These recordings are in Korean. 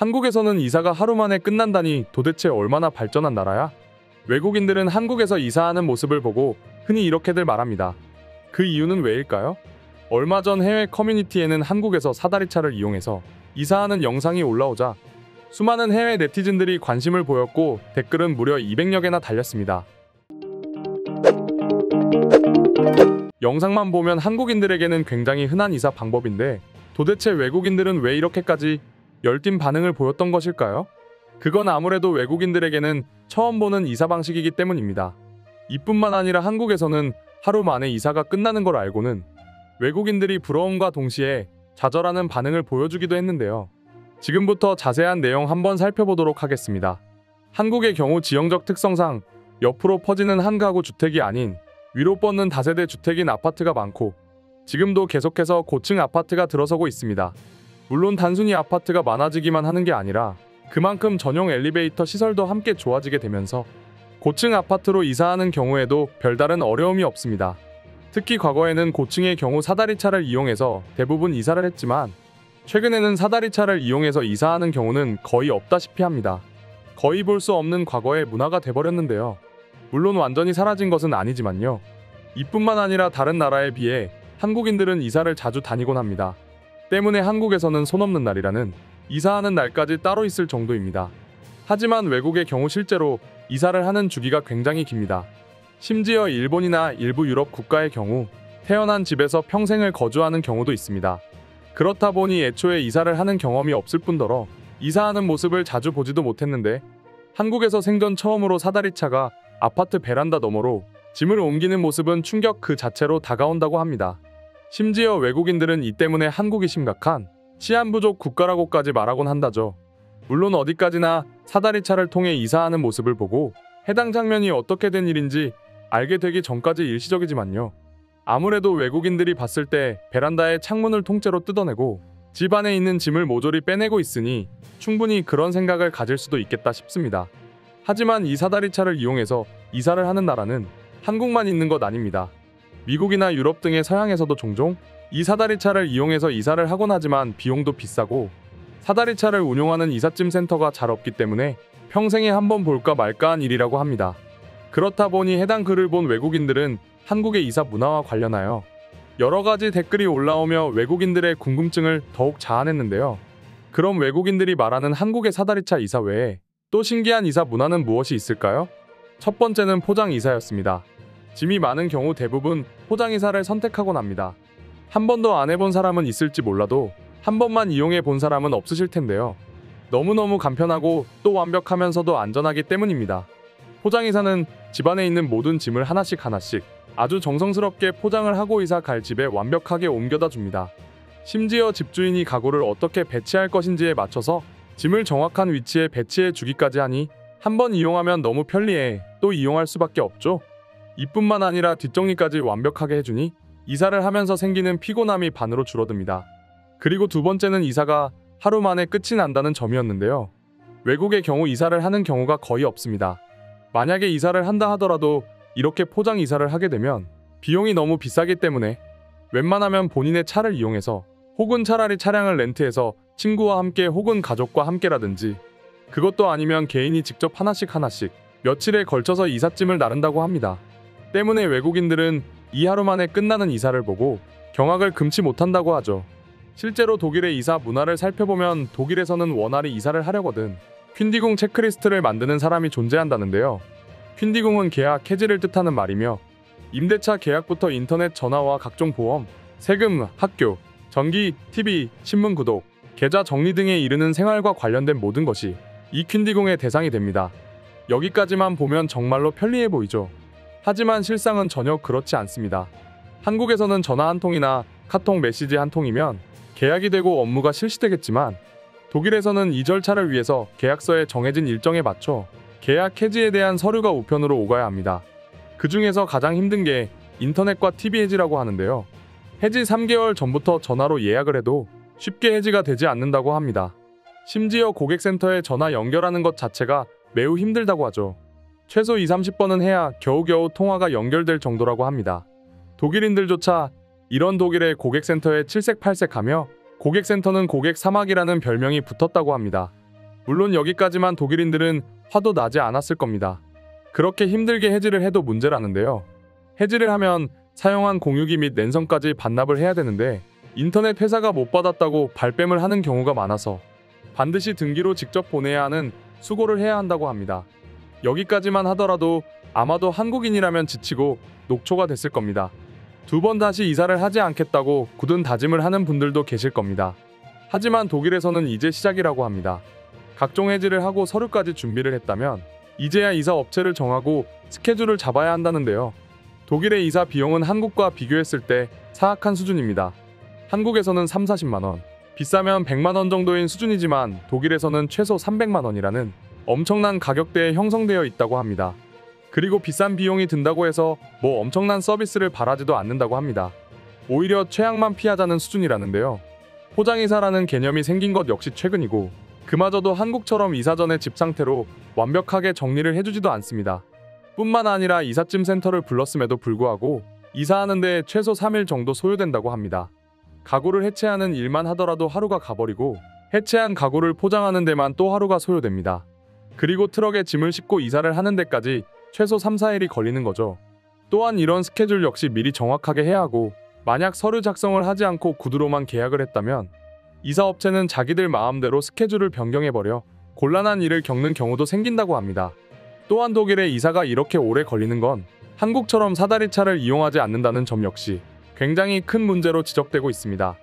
한국에서는 이사가 하루 만에 끝난다니 도대체 얼마나 발전한 나라야? 외국인들은 한국에서 이사하는 모습을 보고 흔히 이렇게들 말합니다. 그 이유는 왜일까요? 얼마 전 해외 커뮤니티에는 한국에서 사다리차를 이용해서 이사하는 영상이 올라오자 수많은 해외 네티즌들이 관심을 보였고 댓글은 무려 200여 개나 달렸습니다. 영상만 보면 한국인들에게는 굉장히 흔한 이사 방법인데 도대체 외국인들은 왜 이렇게까지 열띤 반응을 보였던 것일까요? 그건 아무래도 외국인들에게는 처음 보는 이사 방식이기 때문입니다. 이뿐만 아니라 한국에서는 하루 만에 이사가 끝나는 걸 알고는 외국인들이 부러움과 동시에 좌절하는 반응을 보여주기도 했는데요. 지금부터 자세한 내용 한번 살펴보도록 하겠습니다. 한국의 경우 지형적 특성상 옆으로 퍼지는 한 가구 주택이 아닌 위로 뻗는 다세대 주택인 아파트가 많고 지금도 계속해서 고층 아파트가 들어서고 있습니다. 물론 단순히 아파트가 많아지기만 하는 게 아니라 그만큼 전용 엘리베이터 시설도 함께 좋아지게 되면서 고층 아파트로 이사하는 경우에도 별다른 어려움이 없습니다. 특히 과거에는 고층의 경우 사다리차를 이용해서 대부분 이사를 했지만 최근에는 사다리차를 이용해서 이사하는 경우는 거의 없다시피 합니다. 거의 볼 수 없는 과거의 문화가 돼버렸는데요. 물론 완전히 사라진 것은 아니지만요. 이뿐만 아니라 다른 나라에 비해 한국인들은 이사를 자주 다니곤 합니다. 때문에 한국에서는 손 없는 날이라는 이사하는 날까지 따로 있을 정도입니다. 하지만 외국의 경우 실제로 이사를 하는 주기가 굉장히 깁니다. 심지어 일본이나 일부 유럽 국가의 경우 태어난 집에서 평생을 거주하는 경우도 있습니다. 그렇다 보니 애초에 이사를 하는 경험이 없을 뿐더러 이사하는 모습을 자주 보지도 못했는데 한국에서 생전 처음으로 사다리차가 아파트 베란다 너머로 짐을 옮기는 모습은 충격 그 자체로 다가온다고 합니다. 심지어 외국인들은 이 때문에 한국이 심각한 치안 부족 국가라고까지 말하곤 한다죠. 물론 어디까지나 사다리차를 통해 이사하는 모습을 보고 해당 장면이 어떻게 된 일인지 알게 되기 전까지 일시적이지만요. 아무래도 외국인들이 봤을 때 베란다의 창문을 통째로 뜯어내고 집 안에 있는 짐을 모조리 빼내고 있으니 충분히 그런 생각을 가질 수도 있겠다 싶습니다. 하지만 이 사다리차를 이용해서 이사를 하는 나라는 한국만 있는 것 아닙니다. 미국이나 유럽 등의 서양에서도 종종 이 사다리차를 이용해서 이사를 하곤 하지만 비용도 비싸고 사다리차를 운용하는 이삿짐 센터가 잘 없기 때문에 평생에 한번 볼까 말까한 일이라고 합니다. 그렇다 보니 해당 글을 본 외국인들은 한국의 이사 문화와 관련하여 여러 가지 댓글이 올라오며 외국인들의 궁금증을 더욱 자아냈는데요. 그럼 외국인들이 말하는 한국의 사다리차 이사 외에 또 신기한 이사 문화는 무엇이 있을까요? 첫 번째는 포장 이사였습니다. 짐이 많은 경우 대부분 포장 이사를 선택하곤 합니다. 한 번도 안 해본 사람은 있을지 몰라도 한 번만 이용해 본 사람은 없으실 텐데요. 너무너무 간편하고 또 완벽하면서도 안전하기 때문입니다. 포장 이사는 집안에 있는 모든 짐을 하나씩 아주 정성스럽게 포장을 하고 이사 갈 집에 완벽하게 옮겨다 줍니다. 심지어 집주인이 가구를 어떻게 배치할 것인지에 맞춰서 짐을 정확한 위치에 배치해 주기까지 하니 한 번 이용하면 너무 편리해 또 이용할 수밖에 없죠. 이뿐만 아니라 뒷정리까지 완벽하게 해주니 이사를 하면서 생기는 피곤함이 반으로 줄어듭니다. 그리고 두 번째는 이사가 하루 만에 끝이 난다는 점이었는데요. 외국의 경우 이사를 하는 경우가 거의 없습니다. 만약에 이사를 한다 하더라도 이렇게 포장 이사를 하게 되면 비용이 너무 비싸기 때문에 웬만하면 본인의 차를 이용해서 혹은 차라리 차량을 렌트해서 친구와 함께 혹은 가족과 함께라든지 그것도 아니면 개인이 직접 하나씩 며칠에 걸쳐서 이삿짐을 나른다고 합니다. 때문에 외국인들은 이 하루 만에 끝나는 이사를 보고 경악을 금치 못한다고 하죠. 실제로 독일의 이사 문화를 살펴보면 독일에서는 원활히 이사를 하려거든 퀸디궁 체크리스트를 만드는 사람이 존재한다는데요. 퀸디궁은 계약 해지를 뜻하는 말이며 임대차 계약부터 인터넷 전화와 각종 보험, 세금, 학교, 전기, TV, 신문 구독, 계좌 정리 등에 이르는 생활과 관련된 모든 것이 이 퀸디궁의 대상이 됩니다. 여기까지만 보면 정말로 편리해 보이죠. 하지만 실상은 전혀 그렇지 않습니다. 한국에서는 전화 한 통이나 카톡 메시지 한 통이면 계약이 되고 업무가 실시되겠지만 독일에서는 이 절차를 위해서 계약서에 정해진 일정에 맞춰 계약 해지에 대한 서류가 우편으로 오가야 합니다. 그 중에서 가장 힘든 게 인터넷과 TV 해지라고 하는데요. 해지 3개월 전부터 전화로 예약을 해도 쉽게 해지가 되지 않는다고 합니다. 심지어 고객센터에 전화 연결하는 것 자체가 매우 힘들다고 하죠. 최소 20-30번은 해야 겨우겨우 통화가 연결될 정도라고 합니다. 독일인들조차 이런 독일의 고객센터에 칠색팔색하며 고객센터는 고객 사막이라는 별명이 붙었다고 합니다. 물론 여기까지만 독일인들은 화도 나지 않았을 겁니다. 그렇게 힘들게 해지를 해도 문제라는데요. 해지를 하면 사용한 공유기 및 랜선까지 반납을 해야 되는데 인터넷 회사가 못 받았다고 발뺌을 하는 경우가 많아서 반드시 등기로 직접 보내야 하는 수고를 해야 한다고 합니다. 여기까지만 하더라도 아마도 한국인이라면 지치고 녹초가 됐을 겁니다. 두 번 다시 이사를 하지 않겠다고 굳은 다짐을 하는 분들도 계실 겁니다. 하지만 독일에서는 이제 시작이라고 합니다. 각종 해지를 하고 서류까지 준비를 했다면 이제야 이사 업체를 정하고 스케줄을 잡아야 한다는데요. 독일의 이사 비용은 한국과 비교했을 때 사악한 수준입니다. 한국에서는 3~40만 원, 비싸면 100만 원 정도인 수준이지만 독일에서는 최소 300만 원이라는 엄청난 가격대에 형성되어 있다고 합니다. 그리고 비싼 비용이 든다고 해서 뭐 엄청난 서비스를 바라지도 않는다고 합니다. 오히려 최악만 피하자는 수준이라는데요. 포장이사라는 개념이 생긴 것 역시 최근이고 그마저도 한국처럼 이사 전에 집 상태로 완벽하게 정리를 해주지도 않습니다. 뿐만 아니라 이삿짐 센터를 불렀음에도 불구하고 이사하는데 최소 3일 정도 소요된다고 합니다. 가구를 해체하는 일만 하더라도 하루가 가버리고 해체한 가구를 포장하는 데만 또 하루가 소요됩니다. 그리고 트럭에 짐을 싣고 이사를 하는 데까지 최소 3~4일이 걸리는 거죠. 또한 이런 스케줄 역시 미리 정확하게 해야 하고 만약 서류 작성을 하지 않고 구두로만 계약을 했다면 이사업체는 자기들 마음대로 스케줄을 변경해버려 곤란한 일을 겪는 경우도 생긴다고 합니다. 또한 독일의 이사가 이렇게 오래 걸리는 건 한국처럼 사다리차를 이용하지 않는다는 점 역시 굉장히 큰 문제로 지적되고 있습니다.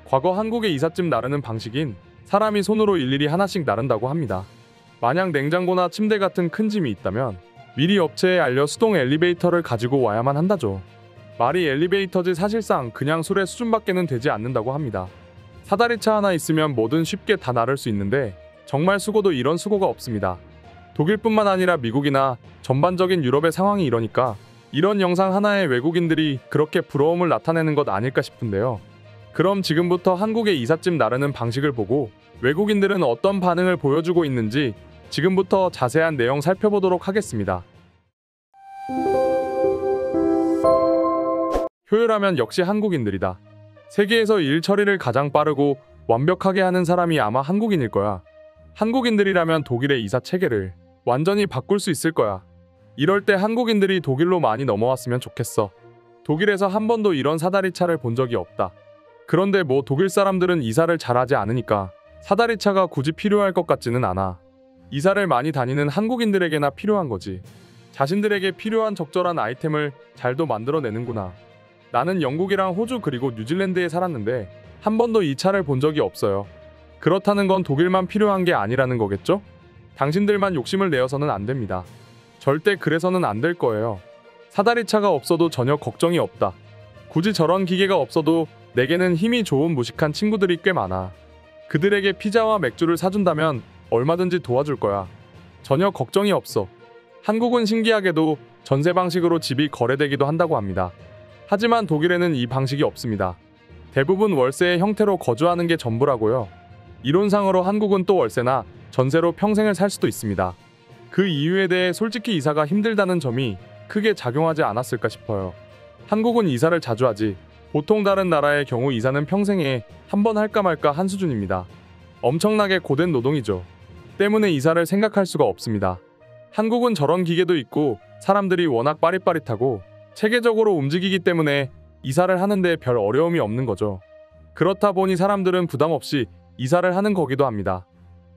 과거 한국의 이삿짐 나르는 방식인 사람이 손으로 일일이 하나씩 나른다고 합니다. 만약 냉장고나 침대 같은 큰 짐이 있다면 미리 업체에 알려 수동 엘리베이터를 가지고 와야만 한다죠. 말이 엘리베이터지 사실상 그냥 수레 수준밖에는 되지 않는다고 합니다. 사다리차 하나 있으면 뭐든 쉽게 다 나를 수 있는데 정말 수고도 이런 수고가 없습니다. 독일뿐만 아니라 미국이나 전반적인 유럽의 상황이 이러니까 이런 영상 하나에 외국인들이 그렇게 부러움을 나타내는 것 아닐까 싶은데요. 그럼 지금부터 한국의 이삿짐 나르는 방식을 보고 외국인들은 어떤 반응을 보여주고 있는지 지금부터 자세한 내용 살펴보도록 하겠습니다. 효율하면 역시 한국인들이다. 세계에서 일 처리를 가장 빠르고 완벽하게 하는 사람이 아마 한국인일 거야. 한국인들이라면 독일의 이사 체계를 완전히 바꿀 수 있을 거야. 이럴 때 한국인들이 독일로 많이 넘어왔으면 좋겠어. 독일에서 한 번도 이런 사다리차를 본 적이 없다. 그런데 뭐 독일 사람들은 이사를 잘하지 않으니까 사다리차가 굳이 필요할 것 같지는 않아. 이사를 많이 다니는 한국인들에게나 필요한 거지. 자신들에게 필요한 적절한 아이템을 잘도 만들어내는구나. 나는 영국이랑 호주 그리고 뉴질랜드에 살았는데 한 번도 이 차를 본 적이 없어요. 그렇다는 건 독일만 필요한 게 아니라는 거겠죠? 당신들만 욕심을 내어서는 안 됩니다. 절대 그래서는 안 될 거예요. 사다리차가 없어도 전혀 걱정이 없다. 굳이 저런 기계가 없어도 내게는 힘이 좋은 무식한 친구들이 꽤 많아. 그들에게 피자와 맥주를 사준다면 얼마든지 도와줄 거야. 전혀 걱정이 없어. 한국은 신기하게도 전세 방식으로 집이 거래되기도 한다고 합니다. 하지만 독일에는 이 방식이 없습니다. 대부분 월세의 형태로 거주하는 게 전부라고요. 이론상으로 한국은 또 월세나 전세로 평생을 살 수도 있습니다. 그 이유에 대해 솔직히 이사가 힘들다는 점이 크게 작용하지 않았을까 싶어요. 한국은 이사를 자주 하지 보통 다른 나라의 경우 이사는 평생에 한 번 할까 말까 한 수준입니다. 엄청나게 고된 노동이죠. 때문에 이사를 생각할 수가 없습니다. 한국은 저런 기계도 있고 사람들이 워낙 빠릿빠릿하고 체계적으로 움직이기 때문에 이사를 하는데 별 어려움이 없는 거죠. 그렇다 보니 사람들은 부담 없이 이사를 하는 거기도 합니다.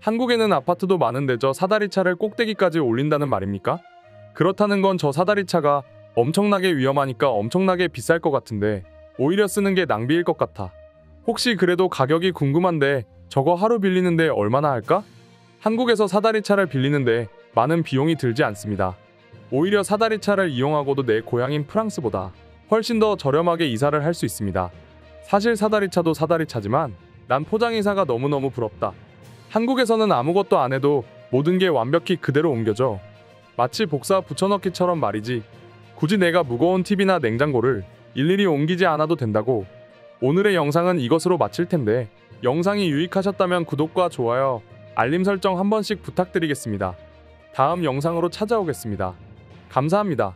한국에는 아파트도 많은데 저 사다리차를 꼭대기까지 올린다는 말입니까? 그렇다는 건 저 사다리차가 엄청나게 위험하니까 엄청나게 비쌀 것 같은데 오히려 쓰는 게 낭비일 것 같아. 혹시 그래도 가격이 궁금한데 저거 하루 빌리는데 얼마나 할까? 한국에서 사다리차를 빌리는데 많은 비용이 들지 않습니다. 오히려 사다리차를 이용하고도 내 고향인 프랑스보다 훨씬 더 저렴하게 이사를 할 수 있습니다. 사실 사다리차도 사다리차지만 난 포장이사가 너무너무 부럽다. 한국에서는 아무것도 안 해도 모든 게 완벽히 그대로 옮겨져. 마치 복사 붙여넣기처럼 말이지. 굳이 내가 무거운 TV나 냉장고를 일일이 옮기지 않아도 된다고. 오늘의 영상은 이것으로 마칠 텐데 영상이 유익하셨다면 구독과 좋아요, 알림 설정 한 번씩 부탁드리겠습니다. 다음 영상으로 찾아오겠습니다. 감사합니다.